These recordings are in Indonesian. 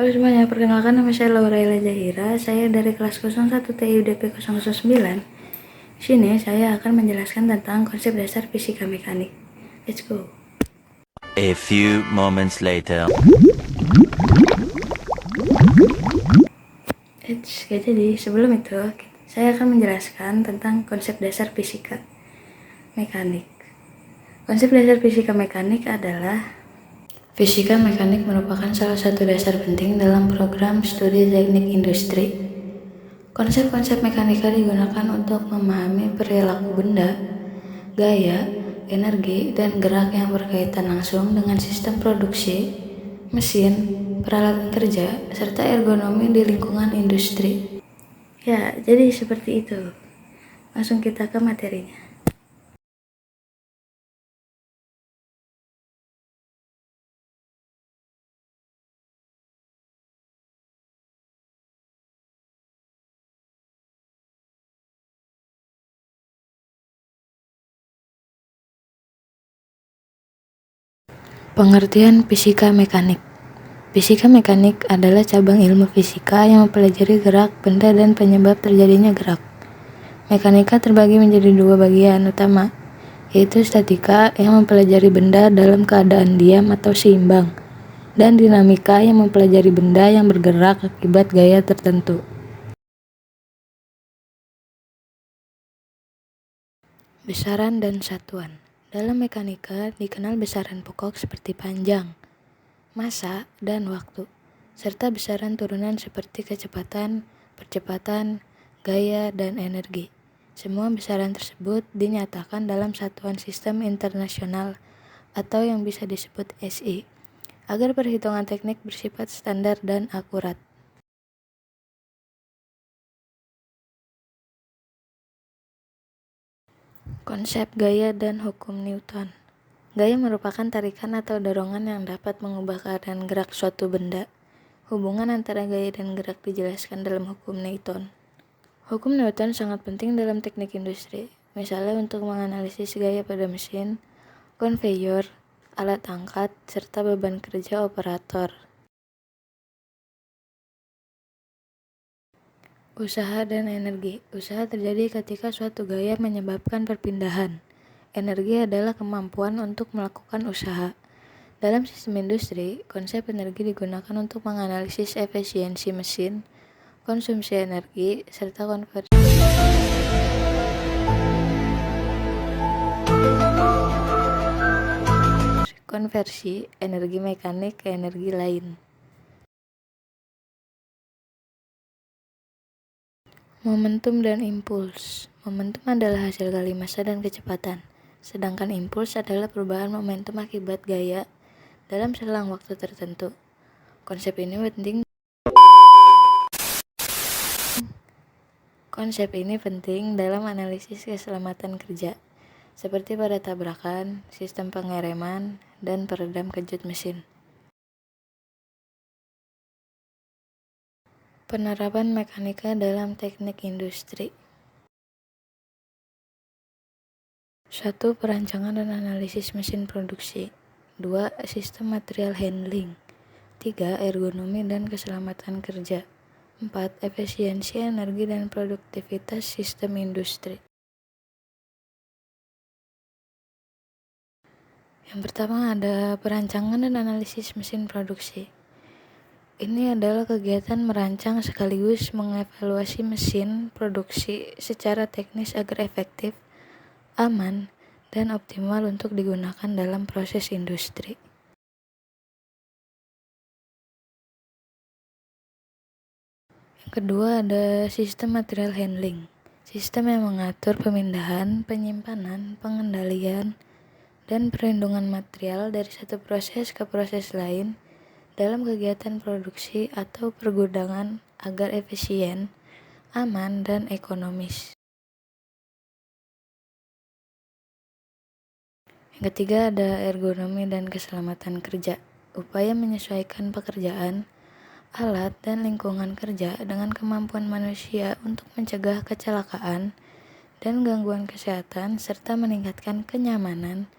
Halo semuanya, perkenalkan nama saya Lauraila Zahira. Saya dari kelas 01 TIUDP 009. Di sini saya akan menjelaskan tentang konsep dasar fisika mekanik. Let's go. A few moments later. Jadi sebelum itu, saya akan menjelaskan tentang konsep dasar fisika mekanik. Konsep dasar fisika mekanik adalah fisika mekanik merupakan salah satu dasar penting dalam program studi teknik industri. Konsep-konsep mekanika digunakan untuk memahami perilaku benda, gaya, energi, dan gerak yang berkaitan langsung dengan sistem produksi, mesin, peralatan kerja, serta ergonomi di lingkungan industri. Ya, jadi seperti itu. Langsung kita ke materinya. Pengertian fisika mekanik. Fisika mekanik adalah cabang ilmu fisika yang mempelajari gerak benda dan penyebab terjadinya gerak. Mekanika terbagi menjadi dua bagian utama, yaitu statika yang mempelajari benda dalam keadaan diam atau seimbang, dan dinamika yang mempelajari benda yang bergerak akibat gaya tertentu. Besaran dan satuan. Dalam mekanika dikenal besaran pokok seperti panjang, massa, dan waktu, serta besaran turunan seperti kecepatan, percepatan, gaya, dan energi. Semua besaran tersebut dinyatakan dalam satuan sistem internasional atau yang bisa disebut SI, agar perhitungan teknik bersifat standar dan akurat. Konsep gaya dan hukum Newton. Gaya merupakan tarikan atau dorongan yang dapat mengubah keadaan gerak suatu benda. Hubungan antara gaya dan gerak dijelaskan dalam hukum Newton. Hukum Newton sangat penting dalam teknik industri, misalnya untuk menganalisis gaya pada mesin, konveyor, alat angkat, serta beban kerja operator. Usaha dan energi. Usaha terjadi ketika suatu gaya menyebabkan perpindahan. Energi adalah kemampuan untuk melakukan usaha. Dalam sistem industri, konsep energi digunakan untuk menganalisis efisiensi mesin, konsumsi energi, serta konversi energi mekanik ke energi lain. Momentum dan impuls. Momentum adalah hasil kali massa dan kecepatan, sedangkan impuls adalah perubahan momentum akibat gaya dalam selang waktu tertentu. Konsep ini penting dalam analisis keselamatan kerja, seperti pada tabrakan, sistem pengereman, dan peredam kejut mesin. Penerapan mekanika dalam teknik industri. 1. Perancangan dan analisis mesin produksi. 2. Sistem material handling. 3. Ergonomi dan keselamatan kerja. 4. Efisiensi energi dan produktivitas sistem industri. Yang pertama ada perancangan dan analisis mesin produksi. Ini adalah kegiatan merancang sekaligus mengevaluasi mesin produksi secara teknis agar efektif, aman, dan optimal untuk digunakan dalam proses industri. Yang kedua ada sistem material handling. Sistem yang mengatur pemindahan, penyimpanan, pengendalian, dan perlindungan material dari satu proses ke proses lain dalam kegiatan produksi atau pergudangan agar efisien, aman, dan ekonomis. Yang ketiga ada ergonomi dan keselamatan kerja. Upaya menyesuaikan pekerjaan, alat, dan lingkungan kerja dengan kemampuan manusia untuk mencegah kecelakaan dan gangguan kesehatan serta meningkatkan kenyamanan,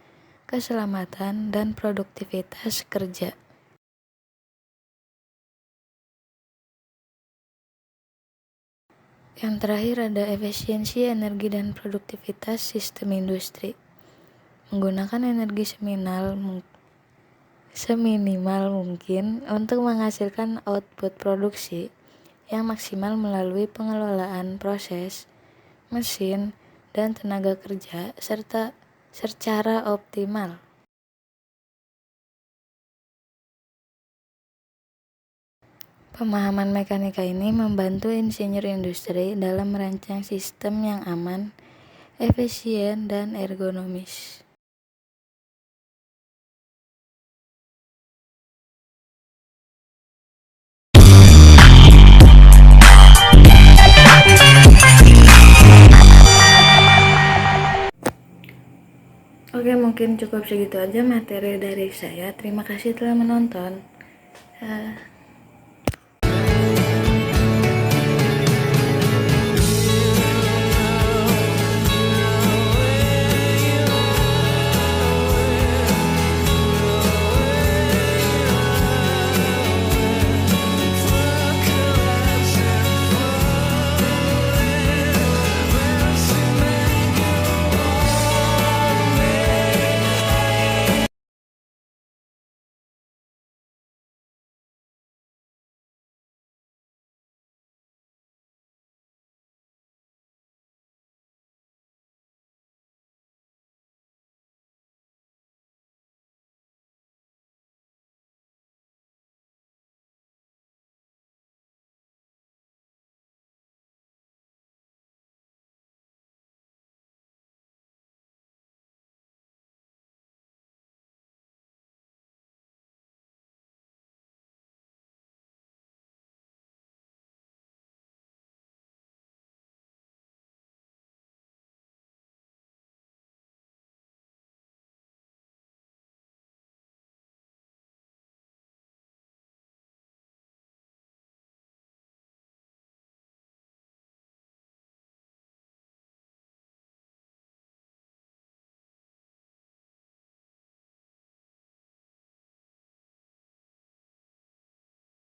keselamatan, dan produktivitas kerja. Yang terakhir ada efisiensi energi dan produktivitas sistem industri. Menggunakan energi seminimal mungkin untuk menghasilkan output produksi yang maksimal melalui pengelolaan proses, mesin, dan tenaga kerja serta secara optimal. Pemahaman mekanika ini membantu insinyur industri dalam merancang sistem yang aman, efisien, dan ergonomis. Oke, mungkin cukup segitu aja materi dari saya. Terima kasih telah menonton.